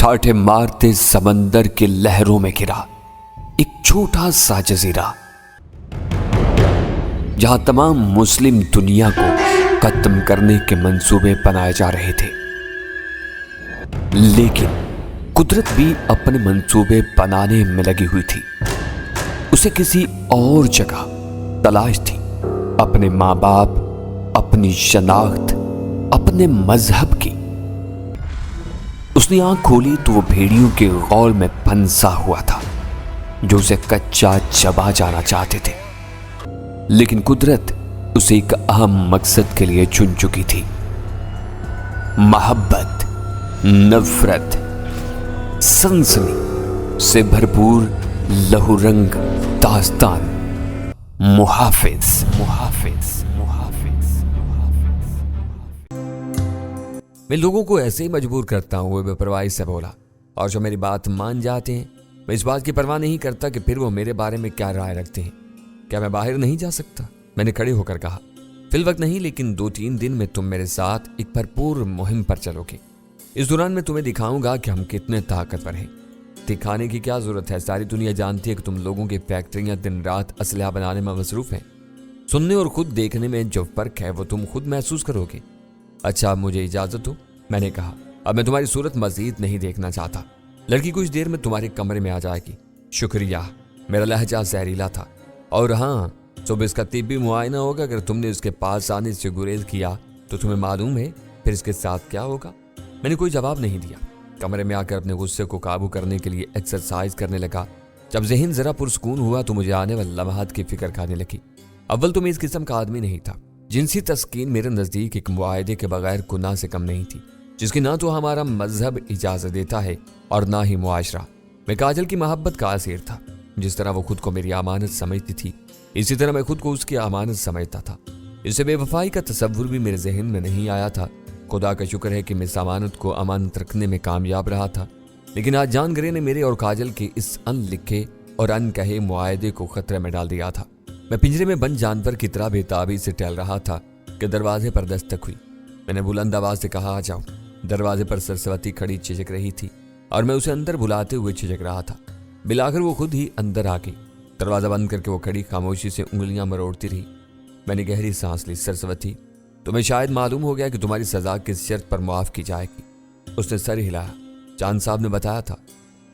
ٹھاٹھے مارتے سمندر کے لہروں میں گرا ایک چھوٹا سا جزیرہ، جہاں تمام مسلم دنیا کو ختم کرنے کے منصوبے بنائے جا رہے تھے۔ لیکن قدرت بھی اپنے منصوبے بنانے میں لگی ہوئی تھی۔ اسے کسی اور جگہ تلاش تھی، اپنے ماں باپ، اپنی شناخت، اپنے مذہب کی۔ اس نے آنکھ کھولی تو وہ بھیڑیوں کے غول میں پھنسا ہوا تھا جو اسے کچا چبا جانا چاہتے تھے۔ لیکن قدرت اسے ایک اہم مقصد کے لیے چن چکی تھی، محبت، نفرت، سنسنی سے بھرپور لہو رنگ داستان۔ محافظ۔ میں لوگوں کو ایسے ہی مجبور کرتا ہوں، وہ بے پرواہی سے بولا، اور جو میری بات مان جاتے ہیں میں اس بات کی پرواہ نہیں کرتا کہ پھر وہ میرے بارے میں کیا رائے رکھتے ہیں۔ کیا میں باہر نہیں جا سکتا؟ میں نے کھڑے ہو کر کہا، فی الوقت نہیں، لیکن 2-3 دن میں تم میرے ساتھ ایک بھرپور مہم پر چلو گے۔ اس دوران میں تمہیں دکھاؤں گا کہ ہم کتنے طاقتور ہیں۔ دکھانے کی کیا ضرورت ہے؟ ساری دنیا جانتی ہے کہ تم لوگوں کی فیکٹریاں دن رات اسلحہ بنانے میں مصروف ہیں۔ سننے اور خود دیکھنے میں جو فرق ہے وہ تم خود محسوس کرو گے۔ اچھا، مجھے اجازت دو، میں نے کہا۔ اب میں تمہاری صورت مزید نہیں دیکھنا چاہتا۔ لڑکی کچھ دیر میں تمہارے کمرے میں آ جائے گی۔ شکریہ۔ میرا لہجہ زہریلا تھا۔ اور ہاں، صبح اس کا طبی معائنہ ہوگا۔ اگر تم نے اس کے پاس آنے سے گریز کیا تو تمہیں معلوم ہے پھر اس کے ساتھ کیا ہوگا۔ میں نے کوئی جواب نہیں دیا۔ کمرے میں آ کر اپنے غصے کو قابو کرنے کے لیے ایکسرسائز کرنے لگا۔ جب ذہن ذرا پرسکون ہوا تو مجھے آنے والے لمحات کی فکر کھانے لگی۔ اول تو میں اس قسم کا آدمی نہیں تھا۔ جنسی تسکین میرے نزدیک ایک معاہدے کے بغیر گناہ سے کم نہیں تھی، جس کی نہ تو ہمارا مذہب اجازت دیتا ہے اور نہ ہی معاشرہ۔ میں کاجل کی محبت کا اسیر تھا۔ جس طرح وہ خود کو میری امانت سمجھتی تھی، اسی طرح میں خود کو اس کی امانت سمجھتا تھا۔ اسے بے وفائی کا تصور بھی میرے ذہن میں نہیں آیا تھا۔ خدا کا شکر ہے کہ میں اس امانت کو امانت رکھنے میں کامیاب رہا تھا۔ لیکن آج جان گرے نے میرے اور کاجل کے اس ان لکھے اور ان کہے معاہدے کو خطرے میں ڈال دیا تھا۔ میں پنجرے میں بند جانور کی طرح بے تابی سے ٹہل رہا تھا کہ دروازے پر دستک ہوئی۔ میں نے بلند آواز سے کہا، آ جاؤ۔ دروازے پر سرسوتی کھڑی چچک رہی تھی اور میں اسے اندر بلاتے ہوئے چچک رہا تھا۔ بالآخر وہ خود ہی اندر آ گئی۔ دروازہ بند کر کے وہ کھڑی خاموشی سے انگلیاں مروڑتی رہی۔ میں نے گہری سانس لی۔ سرسوتی، تمہیں شاید معلوم ہو گیا کہ تمہاری سزا کس شرط پر معاف کی جائے گی۔ اس نے سر ہلایا۔ چاند صاحب نے بتایا تھا۔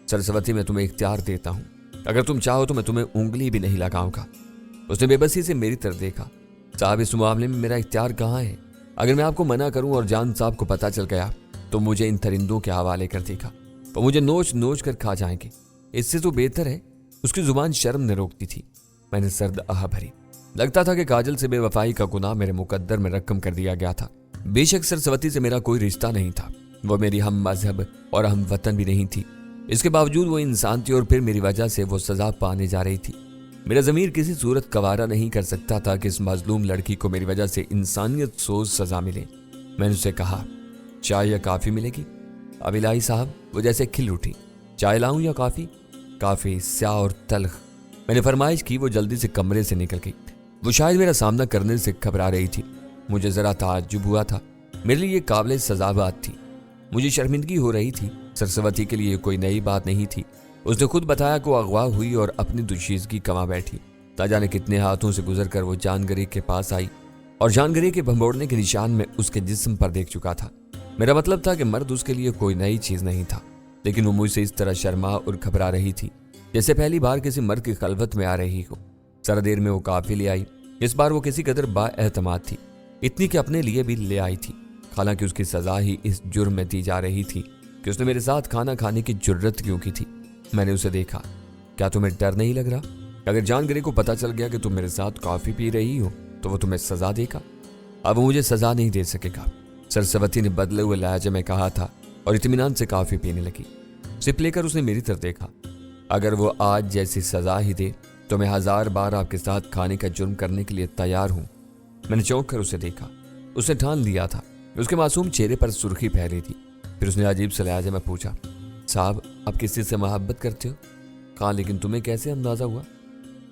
سرسوتی، میں تمہیں اختیار دیتا ہوں، اگر تم چاہو تو میں تمہیں انگلی بھی نہیں لگاؤں گا۔ اس نے بے بسی سے میری طرف دیکھا۔ صاحب، اس معاملے میں میرا اختیار کہاں ہے؟ اگر میں آپ کو منع کروں اور جان صاحب کو پتہ چل گیا تو مجھے ان درندوں کے حوالے کر دے گا، وہ مجھے نوچ نوچ کر کھا جائیں گے۔ اس سے تو بہتر ہے۔ اس کی زبان شرم نے روکتی تھی۔ میں نے سرد آہ بھری۔ لگتا تھا کہ کاجل سے بے وفائی کا گناہ میرے مقدر میں رقم کر دیا گیا تھا۔ بے شک سرسوتی سے میرا کوئی رشتہ نہیں تھا، وہ میری ہم مذہب اور ہم وطن بھی نہیں تھی۔ اس کے باوجود وہ انسان تھی اور پھر میری وجہ سے وہ سزا پانے جا رہی تھی۔ میرا ضمیر کسی صورت گوارا نہیں کر سکتا تھا کہ اس مظلوم لڑکی کو میری وجہ سے انسانیت سوز سزا ملے۔ میں نے اسے کہا، چائے یا کافی ملے گی؟ اب الہی صاحب وہ جیسے کھل اٹھی۔ چائے لاؤں یا کافی؟ کافی سیاہ اور تلخ، میں نے فرمائش کی۔ وہ جلدی سے کمرے سے نکل گئی۔ وہ شاید میرا سامنا کرنے سے گھبرا رہی تھی۔ مجھے ذرا تعجب ہوا تھا۔ میرے لیے یہ قابل سزا بات تھی۔ مجھے شرمندگی ہو رہی تھی۔ سرسوتی کے لیے کوئی نئی بات نہیں تھی۔ اس نے خود بتایا کہ وہ اغوا ہوئی اور اپنی دوشیزگی کما بیٹھی۔ نہ جانے کتنے ہاتھوں سے گزر کر وہ جان گرے کے پاس آئی اور جان گرے کے بھنبوڑنے کے نشان میں اس کے جسم پر دیکھ چکا تھا۔ میرا مطلب تھا کہ مرد اس کے لیے کوئی نئی چیز نہیں تھا، لیکن وہ مجھ سے اس طرح شرما اور گھبرا رہی تھی جیسے پہلی بار کسی مرد کی خلوت میں آ رہی ہو۔ ذرا دیر میں وہ کافی لے آئی۔ اس بار وہ کسی قدر با اعتماد تھی، اتنی کہ اپنے لیے بھی لے آئی تھی۔ حالانکہ اس کی سزا ہی اس جرم میں دی جا رہی تھی کہ اس نے میرے ساتھ کھانا کھانے کی جرت کیوں کی تھی۔ میں نے اسے دیکھا۔ کیا تمہیں ڈر نہیں لگ رہا؟ اگر جان گرے کو پتہ چل گیا کہ تم میرے ساتھ کافی پی رہی ہو تو وہ تمہیں سزا دے گا۔ اب وہ مجھے سزا نہیں دے سکے گا، سرسوتی نے بدلے ہوئے لہجے میں کہا تھا اور اطمینان سے کافی پینے لگی۔ سپ لے کر اس نے میری طرف دیکھا۔ اگر وہ آج جیسی سزا ہی دے تو میں 1000 بار آپ کے ساتھ کھانے کا جرم کرنے کے لیے تیار ہوں۔ میں نے چونک کر اسے دیکھا۔ اس نے ٹھان لیا تھا۔ اس کے معصوم چہرے پر سرخی پھیلی تھی۔ پھر اس نے عجیب سے لہجے میں پوچھا، صاحب آپ کسی سے محبت کرتے ہو؟ کہا، لیکن تمہیں کیسے اندازہ ہوا؟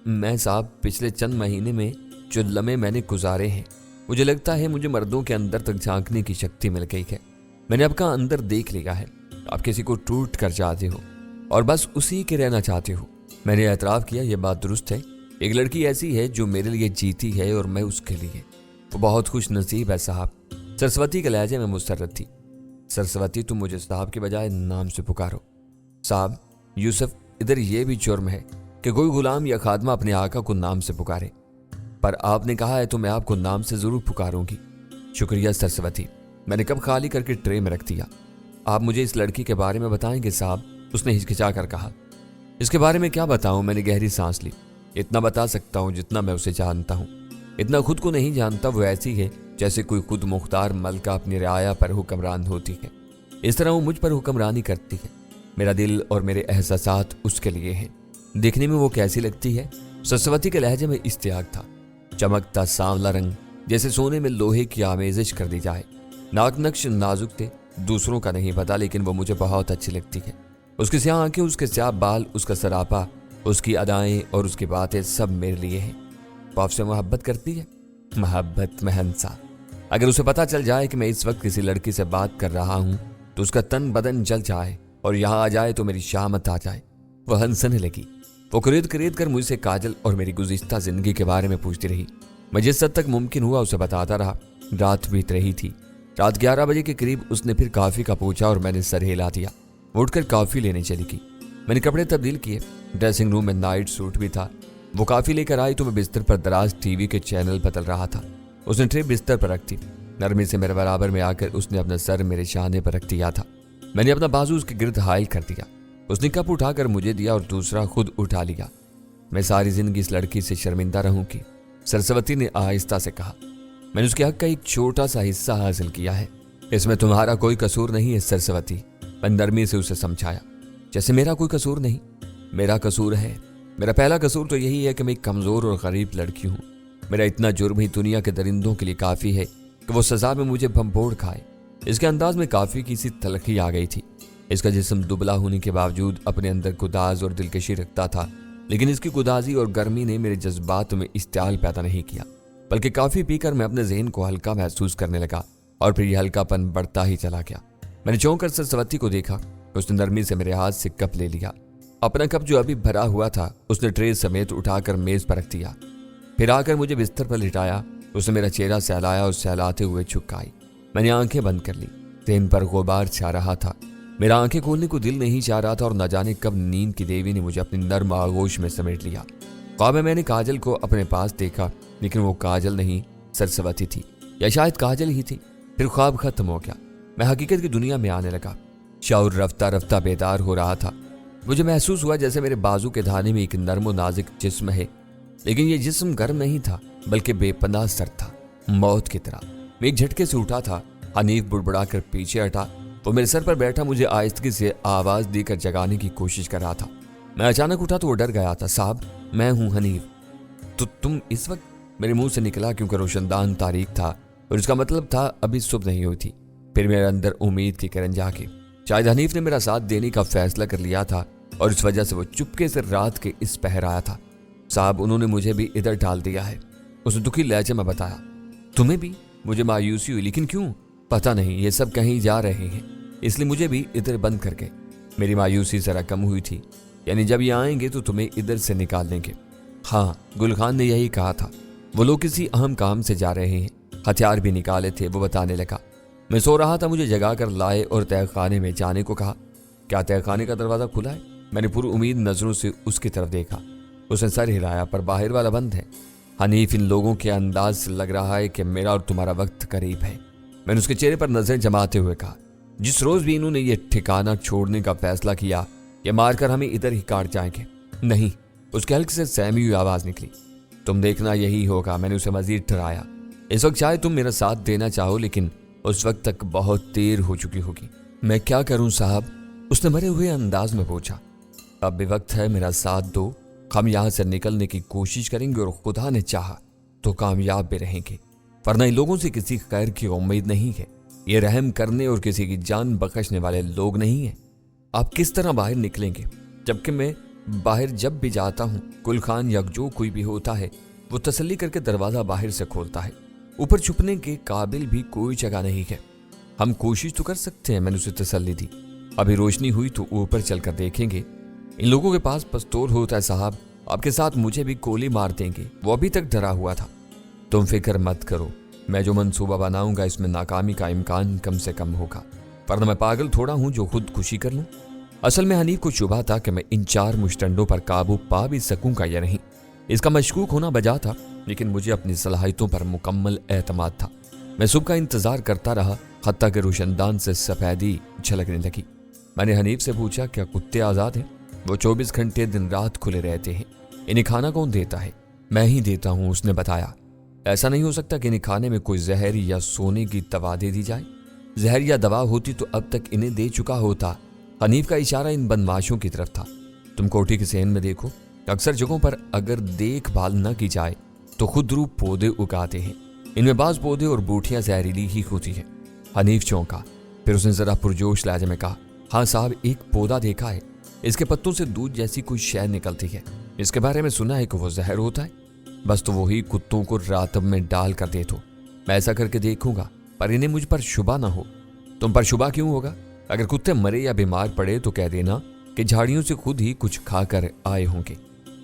میں صاحب پچھلے چند مہینے میں جو لمحے میں نے گزارے ہیں، مجھے لگتا ہے مجھے مردوں کے اندر تک جھانکنے کی شکتی مل گئی ہے۔ میں نے اب کا اندر دیکھ لیا ہے۔ आप किसी को टूट कर चाहते हो और बस उसी के रहना चाहते हो। मैंने एतराफ़ किया, यह बात दुरुस्त है। एक लड़की ऐसी है जो मेरे लिए जीती है और मैं उसके लिए। वो बहुत खुश नसीब है साहब। सरस्वती के लहजे में मुस्तरद थी। सरस्वती, तुम मुझे साहब के बजाय नाम से पुकारो। साहब, यूसुफ, इधर यह भी जुर्म है कि कोई गुलाम या खादमा अपने आका को नाम से पुकारे, पर आपने कहा है तो मैं आपको नाम से जरूर पुकारूंगी। शुक्रिया सरस्वती, मैंने कप खाली करके ट्रे में रख दिया। आप मुझे इस लड़की के बारे में बताएंगे साहब? उसने हिचकिचा कर कहा। इसके बारे में क्या बताऊं? मैंने गहरी सांस ली। इतना बता सकता हूं जितना मैं उसे जानता हूं। इतना खुद को नहीं जानता। वो ऐसी है जैसे कोई खुद मुख्तार मलका अपनी रियाया पर हुक्मरान होती है। इस तरह वो मुझ पर हुक्मरानी करती है। मेरा दिल और मेरे एहसासात उसके लिए हैं। देखने में वो कैसी लगती है? सरस्वती के लहजे में इश्तियाक था। चमकता सांवला रंग, जैसे सोने में लोहे की आमेजिश कर दी जाए। नाक नक्श नाजुक थे, दूसरों का नहीं पता, लेकिन वो मुझे बहुत अच्छी लगती है। उसकी स्याह आंखें, उसके स्याह बाल, उसका सरापा, उसकी अदाएं और उसकी बातें सब मेरे लिए हैं। वो आपसे मोहब्बत करती है। मोहब्बत में हंसा। अगर उसे पता चल जाए कि मैं इस वक्त किसी लड़की से बात कर रहा हूं तो उसका तन बदन जल जाए और यहां आ जाए तो मेरी शामत आ जाए। वो हंसने लगी। वो करीद करीद कर मुझसे काजल और मेरी गुज़िश्ता जिंदगी के बारे में पूछती रही। मैं जिस हद तक मुमकिन हुआ उसे बताता रहा। रात बीत रही थी। रात 11 बजे के करीब उसने फिर कॉफ़ी का पूछा और मैंने सर हिला दिया। वो उठकर कॉफ़ी लेने चली गई। मैंने कपड़े तब्दील किए। ड्रेसिंग रूम में नाइट सूट भी था। वो कॉफ़ी लेकर आई तो मैं बिस्तर पर दराज टीवी के चैनल बदल रहा था। उसने ट्रे बिस्तर पर रख दी। नरमी से मेरे बराबर में आकर उसने अपना सर मेरे शाने पर रख दिया था। मैंने अपना बाजू उसके गिर्द हाइल कर दिया। उसने कप उठाकर मुझे दिया और दूसरा खुद उठा लिया। मैं सारी जिंदगी इस लड़की से शर्मिंदा रहूंगी, सरस्वती ने आहिस्ता से कहा। मैंने उसके हक का एक छोटा सा हिस्सा हासिल किया है। इसमें तुम्हारा कोई कसूर नहीं है सरस्वती। मैंने नरमी से उसे समझाया। जैसे मेरा कोई कसूर नहीं? मेरा कसूर है। मेरा पहला कसूर तो यही है कि मैं एक कमज़ोर और गरीब लड़की हूँ। मेरा इतना जुर्म ही दुनिया के दरिंदों के लिए काफ़ी है कि वो सज़ा में मुझे भंपोड़ खाए। इसके अंदाज में काफ़ी की सी तलखी आ गई थी। इसका जिस्म दुबला होने के बावजूद अपने अंदर गुदाज और दिलकशी रखता था, लेकिन इसकी गुदाजी और गर्मी ने मेरे जज्बात में इश्तियाल पैदा नहीं किया, बल्कि काफ़ी पीकर मैं अपने जहन को हल्का महसूस करने लगा और फिर यह हल्कापन बढ़ता ही चला गया। मैंने चौंक कर सरस्वती को देखा। उसने नरमी से मेरे हाथ से कप ले लिया। अपना कप जो अभी भरा हुआ था उसने ट्रे समेत उठाकर मेज पर रख दिया। फिर आकर मुझे बिस्तर पर लिटाया। उसने मेरा चेहरा सहलाया और सहलाते हुए झुकाई। मैंने आंखें बंद कर ली। दिन पर गुबार छा रहा था। मेरा आंखें खोलने को दिल नहीं चाह रहा था और न जाने कब नींद की देवी ने मुझे अपनी नर्म आगोश में समेट लिया। ख्वाब में मैंने काजल को अपने पास देखा, लेकिन वो काजल नहीं सरस्वती थी, या शायद काजल ही थी। फिर ख्वाब खत्म हो गया। मैं हकीकत की दुनिया में आने लगा। शऊर रफ्ता रफ्ता बेदार हो रहा था। मुझे महसूस हुआ जैसे मेरे बाजू के धाने में एक नर्म व नाजुक जिस्म है, लेकिन ये जिस्म गर्म नहीं था बल्कि बेपनाह सर था, मौत की तरह। मैं एक झटके से उठा था। हनीफ बुड़बुड़ा कर पीछे हटा। वो मेरे सर पर बैठा मुझे आहिस्तगी से आवाज देकर जगाने की कोशिश कर रहा था। मैं अचानक उठा तो वो डर गया था। साहब, मैं हूं हनीफ। तो तुम इस वक्त? मेरे मुंह से निकला, क्योंकि रोशनदान तारीख था और इसका मतलब था अभी सुबह नहीं हुई थी। फिर मेरे अंदर उम्मीद की किरण जागी। शायद हनीफ ने मेरा साथ देने का फैसला कर लिया था और इस वजह से वो चुपके से रात के इस पहर आया था। साहब, उन्होंने मुझे भी इधर डाल दिया है, उसने दुखी लहजे में बताया। तुम्हें भी? मुझे मायूसी हुई। लेकिन क्यों? पता नहीं, ये सब कहीं जा रहे हैं, इसलिए मुझे भी इधर बंद कर गए। मेरी मायूसी जरा कम हुई थी। यानी जब ये आएंगे तो तुम्हें इधर से निकाल देंगे। हाँ, गुल खान ने यही कहा था। वो लोग किसी अहम काम से जा रहे हैं, हथियार भी निकाले थे, वो बताने लगा। मैं सो रहा था, मुझे जगा कर लाए और तहखाने में जाने को कहा। क्या तहखाने का दरवाज़ा खुला है? मैंने पूरी उम्मीद नज़रों से उसकी तरफ देखा। उसने सर हिलाया, पर बाहर वाला बंद है। हनीफ, इन लोगों के अंदाज से लग रहा है कि मेरा और तुम्हारा वक्त करीब है। मैंने उसके चेहरे पर नजरें जमाते हुए कहा। जिस रोज भी इन्होंने ये ठिकाना छोड़ने का फैसला किया, ये मारकर हमें इधर ही काट जाएंगे। नहीं, उसके हल्के से सहमी हुई आवाज निकली। तुम देखना यही होगा। मैंने उसे मजीद डराया। इस वक्त चाहे तुम मेरा साथ देना चाहो, लेकिन उस वक्त तक बहुत देर हो चुकी होगी। मैं क्या करूं साहब? उसने मरे हुए अंदाज में पूछा। अब भी वक्त है, मेरा साथ दो। हम यहां से निकलने की कोशिश करेंगे और खुदा ने चाहा तो कामयाब भी रहेंगे, वरना इन लोगों से किसी खैर की उम्मीद नहीं है। ये रहम करने और किसी की जान बख्शने वाले लोग नहीं है। आप किस तरह बाहर निकलेंगे? जबकि मैं बाहर जब भी जाता हूँ, गुल खान या जो कोई भी होता है, वो तसल्ली करके दरवाजा बाहर से खोलता है। ऊपर छुपने के काबिल भी कोई जगह नहीं है। हम कोशिश तो कर सकते हैं, मैंने उसे तसल्ली दी। अभी रोशनी हुई तो ऊपर चलकर देखेंगे। इन लोगों के पास पिस्तौल होता है साहब, आपके साथ मुझे भी गोली मार देंगे। वो अभी तक डरा हुआ था। तुम फिक्र मत करो, मैं जो मंसूबा बनाऊंगा इसमें नाकामी का इम्कान कम से कम होगा, पर मैं पागल थोड़ा हूं जो खुदकुशी कर लूं। असल में हनीफ को शुबा था कि मैं इन 4 मुश्तंडों पर काबू पा भी सकूंगा या नहीं। इसका मशकूक होना बजा था, लेकिन मुझे अपनी सलाहियतों पर मुकम्मल एतमाद था। मैं सुबह का इंतजार करता रहा, हत्ता के रोशनदान से सफेदी झलकने लगी। मैंने हनीफ से पूछा, क्या कुत्ते आज़ाद हैं? वो 24 घंटे दिन रात खुले रहते हैं। इन्हें खाना कौन देता है? मैं ही देता हूँ, उसने बताया। ऐसा नहीं हो सकता कि इन्हें खाने में कोई जहर या सोने की दवा दे दी जाए। जहर या दवा होती तो अब तक इन्हें दे चुका होता। हनीफ का इशारा इन बदमाशों की तरफ था। तुम कोठी के सहन में देखो, अक्सर जगहों पर अगर देखभाल न की जाए तो खुद रूप पौधे उगाते हैं। इनमें बाज पौधे और बूटियां जहरीली ही होती है। हनीफ चौंका, फिर उसने जरा पुरजोश लहजे में कहा, हाँ साहब, एक पौधा देखा है। इसके पत्तों से दूध जैसी कोई शय निकलती है। इसके बारे में सुना है कि वो जहर होता है। बस तो वही कुत्तों को रातब में डाल कर दे दो। मैं ऐसा करके देखूंगा, पर इन्हें मुझ पर शुबा ना हो। तुम पर शुबा क्यों होगा? अगर कुत्ते मरे या बीमार पड़े तो कह देना कि झाड़ियों से खुद ही कुछ खाकर आए होंगे।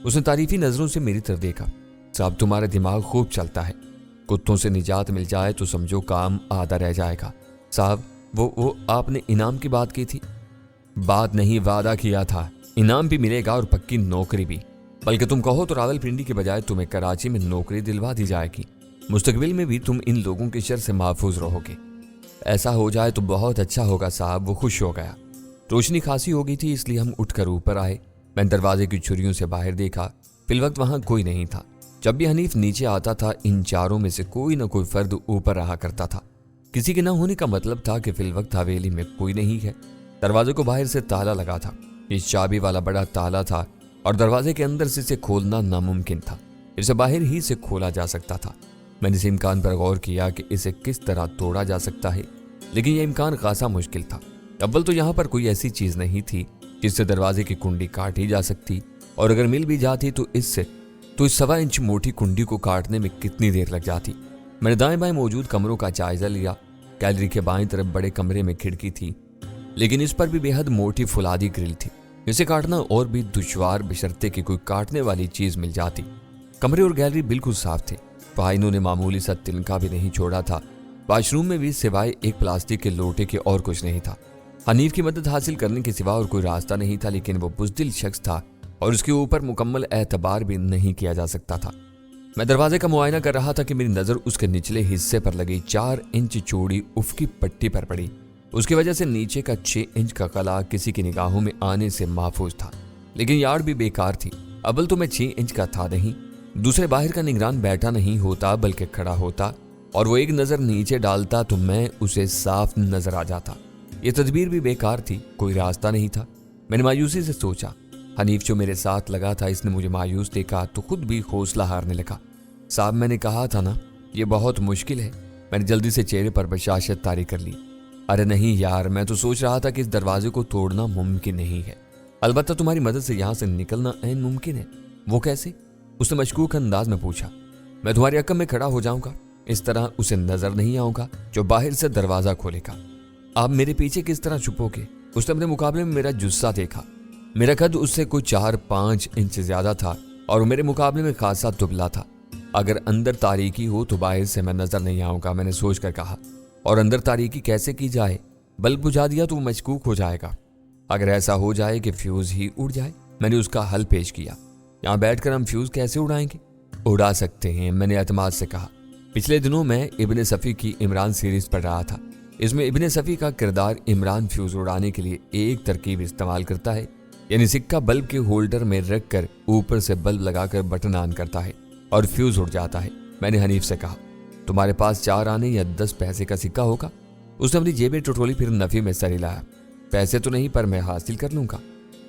उसने तारीफी नजरों से मेरी तरफ देखा। साहब, तुम्हारा दिमाग खूब चलता है। कुत्तों से निजात मिल जाए तो समझो काम आधा रह जाएगा। साहब, वो आपने इनाम की बात की थी। बात नहीं, वादा किया था। इनाम भी मिलेगा और पक्की नौकरी भी। बल्कि तुम कहो तो रावलपिंडी के बजाय तुम्हें कराची में नौकरी दिलवा दी जाएगी। मुस्तकबिल में भी तुम इन लोगों के शर से महफूज रहोगे। ऐसा हो जाए तो बहुत अच्छा होगा साहब। वो खुश हो गया। रोशनी खासी हो गई थी, इसलिए हम उठकर ऊपर आए। मैंने दरवाजे की छुरियों से बाहर देखा। फिलवक्त वहां कोई नहीं था। जब भी हनीफ नीचे आता था, इन 4 में से कोई न कोई फर्द ऊपर रहा करता था। किसी के न होने का मतलब था कि फिलवक्त हवेली में कोई नहीं है। दरवाजे को बाहर से ताला लगा था। इस चाबी वाला बड़ा ताला था और दरवाजे के अंदर से इसे खोलना नामुमकिन था। इसे बाहर ही से खोला जा सकता था। मैंने इस इम्कान पर गौर किया कि इसे किस तरह तोड़ा जा सकता है, लेकिन यह इम्कान खासा मुश्किल था। अव्वल तो यहाँ पर कोई ऐसी चीज नहीं थी जिससे दरवाजे की कुंडी काटी जा सकती, और अगर मिल भी जाती तो इस 1.25 इंच मोटी कुंडी को काटने में कितनी देर लग जाती। मैंने दाएं बाएं मौजूद कमरों का जायजा लिया। गैलरी के बाएं तरफ बड़े कमरे में खिड़की थी, लेकिन इस पर भी बेहद मोटी फुलादी ग्रिल थी। इसे काटना और भी दुश्वार, बशर्ते कि कोई काटने वाली चीज मिल जाती। कमरे और गैलरी बिल्कुल साफ थे। वहां इन्होंने मामूली सा तिनका भी नहीं छोड़ा था। वॉशरूम में भी सिवाय एक प्लास्टिक के लोटे के और कुछ नहीं था। हनीफ की मदद हासिल करने के सिवा और कोई रास्ता नहीं था, लेकिन वो बुज़दिल शख्स था और उसके ऊपर मुकम्मल एतबार भी नहीं किया जा सकता था। मैं दरवाजे का मुआयना कर रहा था कि मेरी नजर उसके निचले हिस्से पर लगी 4 इंच चौड़ी उफ़क़ी पट्टी पर पड़ी। उसकी वजह से नीचे का 6 इंच का कला किसी की निगाहों में आने से महफूज था, लेकिन यार्ड भी बेकार थी। अव्वल तो मैं 6 इंच का था नहीं, दूसरे बाहर का निगरान बैठा नहीं होता बल्कि खड़ा होता, और वो एक नजर नीचे डालता तो मैं उसे साफ नजर आ जाता। ये तदबीर भी बेकार थी, कोई रास्ता नहीं था। मैंने मायूसी से सोचा। हनीफ जो मेरे साथ लगा था, इसने मुझे मायूस देखा तो खुद भी हौसला हारने लगा। साहब, मैंने कहा था ना, ये बहुत मुश्किल है। मैंने जल्दी से चेहरे पर बशाशत तारी कर ली। अरे नहीं यार, मैं तो सोच रहा था कि इस दरवाजे को तोड़ना मुमकिन नहीं है। अलबत्ता तुम्हारी मदद से यहाँ से निकलना ऐन मुमकिन है। वो कैसे? उसने मशकूक अंदाज में पूछा। मैं तुम्हारी अक्म में खड़ा हो जाऊंगा, इस तरह उसे नजर नहीं आऊंगा जो बाहर से दरवाजा खोलेगा। आप मेरे पीछे किस तरह छुपोगे? उसने अपने मुकाबले में मेरा जुस्सा देखा। मेरा कद उससे कोई 4-5 इंच ज्यादा था और मेरे मुकाबले में खासा दुबला था। अगर अंदर तारीकी हो तो बाहर से मैं नजर नहीं आऊंगा, मैंने सोच कर कहा। और अंदर तारीकी कैसे की जाए? बल्ब बुझा दिया तो वो मशकूक हो जाएगा। अगर ऐसा हो जाए कि फ्यूज ही उड़ जाए? मैंने उसका हल पेश किया। यहाँ बैठकर हम फ्यूज कैसे उड़ाएंगे? उड़ा सकते हैं, मैंने एतमाद से कहा। पिछले दिनों मैं इब्ने सफ़ी की इमरान सीरीज पढ़ रहा था। इसमें इब्ने सफ़ी का किरदार इमरान फ्यूज उड़ाने के लिए एक तरकीब इस्तेमाल करता है, यानी सिक्का बल्ब के होल्डर में रख कर ऊपर से बल्ब लगाकर बटन ऑन करता है और फ्यूज उड़ जाता है। मैंने हनीफ से कहा, तुम्हारे पास 4 आने या 10 पैसे का सिक्का होगा? उसने अपनी जेब में टटोली, फिर नफी में सर हिलाया। पैसे तो नहीं, पर मैं हासिल कर लूंगा।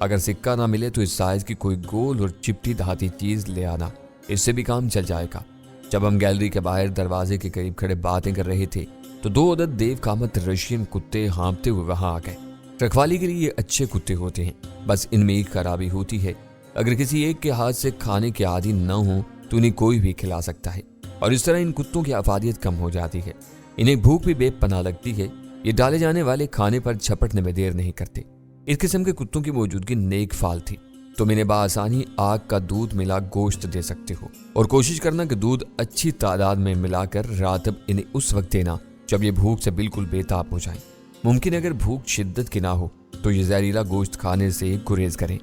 अगर सिक्का ना मिले तो इस साइज की कोई गोल और चिपटी धाती चीज ले आना, इससे भी काम चल जाएगा। जब हम गैलरी के बाहर दरवाजे के करीब खड़े बातें कर रहे थे तो 2 अदद देव कामत रशियन कुत्ते हाँफते हुए वहां आ गए। रखवाली के लिए ये अच्छे कुत्ते होते हैं, बस इनमें एक खराबी होती है, अगर किसी एक के हाथ से खाने के आदी न हो तो इन्हें कोई भी खिला सकता है, और इस तरह इन कुत्तों की अफादियत कम हो जाती है। इन्हें भूख भी बेपनाह लगती है। ये डाले जाने वाले खाने पर झपटने में देर नहीं करते। इस किस्म के कुत्तों की मौजूदगी नेक फाल थी। तुम इन्हें बासानी आग का दूध मिला गोश्त दे सकते हो और कोशिश करना कि दूध अच्छी तादाद में मिलाकर रातब इन्हें उस वक्त देना जब ये भूख से बिल्कुल बेताब हो जाए। मुमकिन अगर भूख शिद्दत की ना हो तो ये जहरीला गोश्त खाने से गुरेज करें।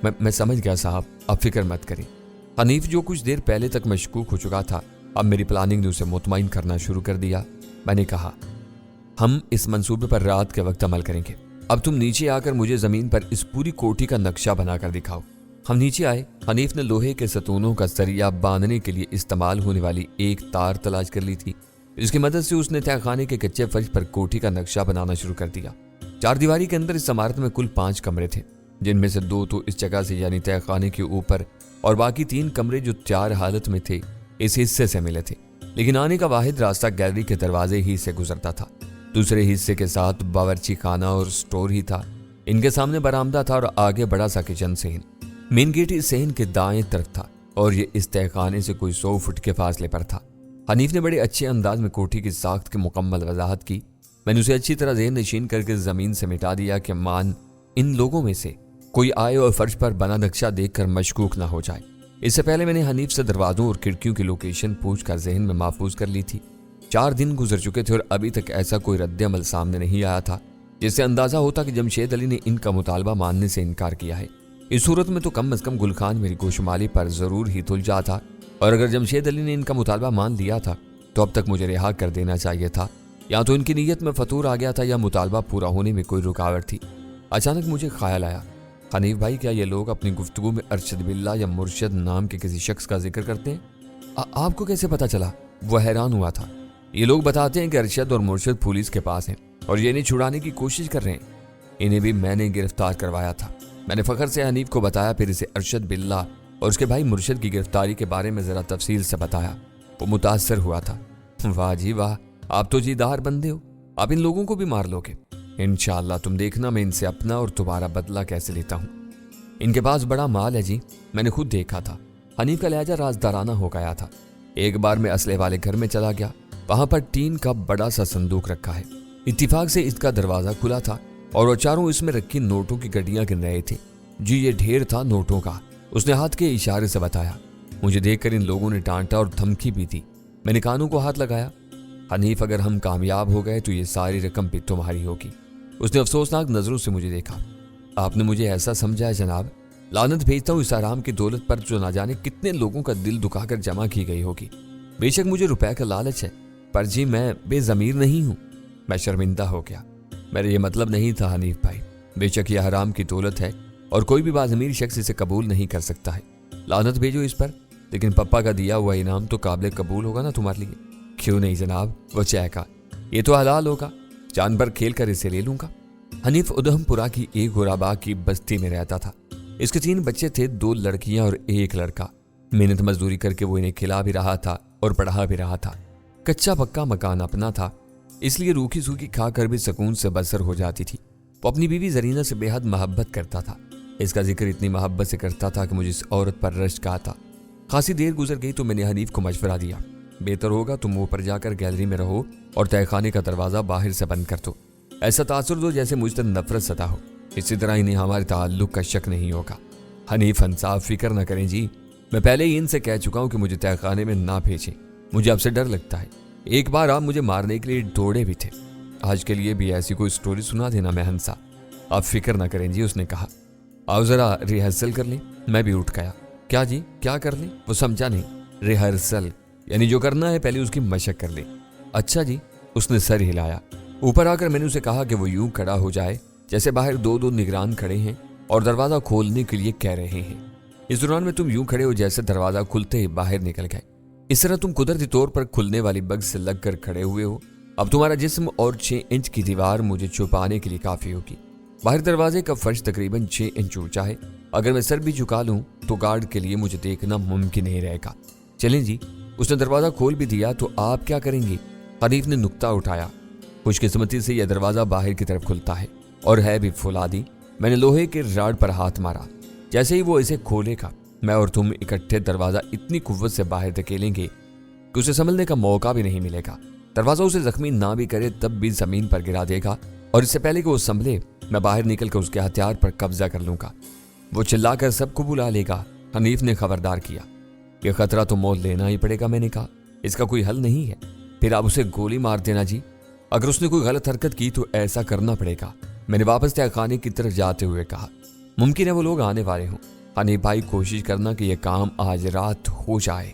मैं समझ गया साहब, अब फिक्र मत करें। हनीफ जो कुछ देर पहले तक मशकूक हो चुका था, अब मेरी प्लानिंग ने उसे मुतमईन करना शुरू कर दिया। मैंने कहा, हम इस मंसूबे पर रात के वक्त अमल करेंगे। अब तुम नीचे आकर मुझे जमीन पर इस पूरी कोठी का नक्शा बनाकर दिखाओ। हम नीचे आए। हनीफ ने लोहे के सतूनों का सरिया बांधने के लिए इस्तेमाल होने वाली एक तार तलाश कर ली थी। इसकी मदद से उसने तहखाने के कच्चे फर्श पर कोठी का नक्शा बनाना शुरू कर दिया। 4 दीवारी के अंदर इस इमारत में कुल 5 कमरे थे, जिनमें से 2 तो इस जगह से यानी तहखाने के ऊपर और बाकी 3 कमरे जो तैयार हालत में थे इस हिस्से से मिले थे। लेकिन आने का वाहिद रास्ता गैलरी के दरवाजे ही से गुजरता था। दूसरे हिस्से के साथ बावर्ची खाना और स्टोर ही था। इनके सामने बरामदा था और आगे बड़ा सा किचन सेहन। मेन गेट इस सेहन के दाएं तरफ था और ये इस तहखाने से कोई 100 फुट के फासले पर था। हनीफ ने बड़े अच्छे अंदाज में कोठी की साख्त की मुकम्मल वजाहत की। मैंने उसे अच्छी तरह ज़हन नशीन करके ज़मीन से मिटा दिया कि मान इन लोगों में से कोई आए और फर्श पर बना नक्शा देखकर मशकूक ना हो जाए। इससे पहले मैंने हनीफ से दरवाजों और खिड़कियों की लोकेशन पूछकर ज़हन में महफूज कर ली थी। 4 दिन गुजर चुके थे और अभी तक ऐसा कोई रद्द-ए-अमल सामने नहीं आया था जिससे अंदाजा होता कि जमशेद अली ने इनका मुतालबा मानने से इनकार किया है। इस सूरत में तो कम से कम गुलखान मेरी गोशमाली पर जरूर ही तुल जा था, और अगर जमशेद अली ने इनका मुतालबा मान लिया था तो अब तक मुझे रिहा कर देना चाहिए था। या तो इनकी नीयत में फतूर आ गया था या मुतालबा पूरा होने में कोई रुकावट थी। अचानक मुझे ख्याल आया, हनीफ भाई, क्या ये लोग अपनी गुफ्तगू में अरशद बिल्ला या मुर्शद नाम के किसी शख्स का जिक्र करते हैं? आपको कैसे पता चला? वो हैरान हुआ था। ये लोग बताते हैं कि अरशद और मुर्शद पुलिस के पास हैं और ये इन्हें छुड़ाने की कोशिश कर रहे हैं। इन्हें भी मैंने गिरफ्तार करवाया था। मैंने फखर से हनीफ को बताया, फिर इसे अरशद बिल्ला और उसके भाई मुर्शद की गिरफ्तारी के बारे में जरा तफसील से बताया। वो मुतासर हुआ था। वाह जी वाह, आप तो जीदार बंदे हो, आप इन लोगों को भी मार लोगे। इंशाअल्लाह, तुम देखना मैं इनसे अपना और तुम्हारा बदला कैसे लेता हूँ। इनके पास बड़ा माल है जी, मैंने खुद देखा था। हनीफ का लहजा राजदाराना हो गया था। एक बार मैं असले वाले घर में चला गया, वहां पर टीन का बड़ा सा संदूक रखा है। इत्तिफाक से इसका दरवाजा खुला था और वो चारों इसमें रखी नोटों की गड्डियां गिन रहे थे। जी ये ढेर था नोटों का, उसने हाथ के इशारे से बताया। मुझे देखकर इन लोगों ने डांटा और धमकी भी दी। मैंने कानों को हाथ लगाया। हनीफ, अगर हम कामयाब हो गए तो ये सारी रकम भी तुम्हारी होगी। उसने अफसोसनाक नजरों से मुझे देखा। आपने मुझे ऐसा समझा है जनाब? लानत भेजता हूँ इस आराम की दौलत पर जो ना जाने कितने लोगों का दिल दुखाकर जमा की गई होगी। बेशक मुझे रुपए का लालच है, पर जी मैं बेजमीर नहीं हूँ। मैं शर्मिंदा हो गया। मेरा ये मतलब नहीं था हनीफ भाई। बेशक ये हराम की दौलत है और कोई भी बाज़मीर शख्स इसे कबूल नहीं कर सकता है। लानत भेजो इस पर, लेकिन पप्पा का दिया हुआ इनाम तो काबिल कबूल होगा ना तुम्हारे लिए। क्यों नहीं जनाब, वो चहका, ये तो हलाल होगा, जान पर खेल कर इसे ले लूंगा। हनीफ उधमपुरा की एक गुराबा की बस्ती में रहता था। इसके 3 बच्चे थे, 2 लड़कियां और 1 लड़का। मेहनत मजदूरी करके वो इन्हें खिला भी रहा था और पढ़ा भी रहा था। कच्चा पक्का मकान अपना था, इसलिए रूखी सूखी खाकर भी सुकून से बसर हो जाती थी। वो अपनी बीवी जरीना से बेहद मोहब्बत करता था। इसका जिक्र इतनी मोहब्बत से करता था कि मुझे इस औरत पर रश्क आता। खासी देर गुजर गई तो मैंने हनीफ को मशवरा दिया, बेहतर होगा तुम ऊपर जाकर गैलरी में रहो और तहखाने का दरवाजा बाहर से बंद कर दो। ऐसा तासुर दो जैसे मुझ तक नफरत सता हो, इसी तरह इन्हें हमारे ताल्लुक का शक नहीं होगा। हनीफ इंसाफ फिक्र न करें जी, मैं पहले ही इनसे कह चुका हूँ कि मुझे तहखाने में ना भेजें, मुझे आपसे डर लगता है। एक बार आप मुझे मारने के लिए दौड़े भी थे। आज के लिए भी ऐसी कोई स्टोरी सुना देना मेहनसा। आप फिक्र ना करें जी, उसने कहा। आओ जरा रिहर्सल कर लें। मैं भी उठ गया। क्या जी, क्या कर लें? वो समझा नहीं। रिहर्सल यानी जो करना है पहले उसकी मशक कर ले। अच्छा जी, उसने सर हिलाया। ऊपर आकर मैंने उसे कहा कि वो यूं खड़ा हो जाए जैसे बाहर 2 निगरान खड़े हैं और दरवाजा खोलने के लिए कह रहे हैं। इस दौरान में तुम यूं खड़े हो जैसे दरवाजा खुलते ही बाहर निकल गए। इस तरह तुम कुदरती तौर पर खुलने वाली बग से लगकर खड़े हुए हो। अब तुम्हारा जिस्म और 6 इंच की दीवार मुझे छुपाने के लिए काफी होगी। बाहर दरवाजे का फर्श तकरीबन 6 इंच ऊंचा है। अगर मैं सर भी झुका लूं तो गार्ड के लिए मुझे देखना मुमकिन नहीं रहेगा। चलें जी। उसने दरवाजा खोल भी दिया। तो आप क्या करेंगे? हनीफ ने नुक्ता उठाया। खुशकिस्मती से यह दरवाजा बाहर की तरफ खुलता है और है भी फुलादी। मैंने लोहे के राड पर हाथ मारा। जैसे ही वो इसे खोलेगा, मैं और तुम इकट्ठे दरवाजा इतनी कुव्वत से बाहर धकेलेंगे कि उसे संभलने का मौका भी नहीं मिलेगा। दरवाजा उसे जख्मी ना भी करे तब भी जमीन पर गिरा देगा और इससे पहले कि वो संभले मैं बाहर निकल कर उसके हथियार पर कब्जा कर लूंगा। वो चिल्लाकर सबको बुला लेगा। हनीफ ने खबरदार किया, ये खतरा तो मोल लेना ही पड़ेगा। मैंने कहा, इसका कोई हल नहीं है। फिर आप उसे गोली मार देना जी। अगर उसने कोई गलत हरकत की तो ऐसा करना पड़ेगा। मैंने वापस तहखाने की तरफ जाते हुए कहा, मुमकिन है वो लोग आने वाले हों। हनीफ भाई, कोशिश करना कि यह काम आज रात हो जाए।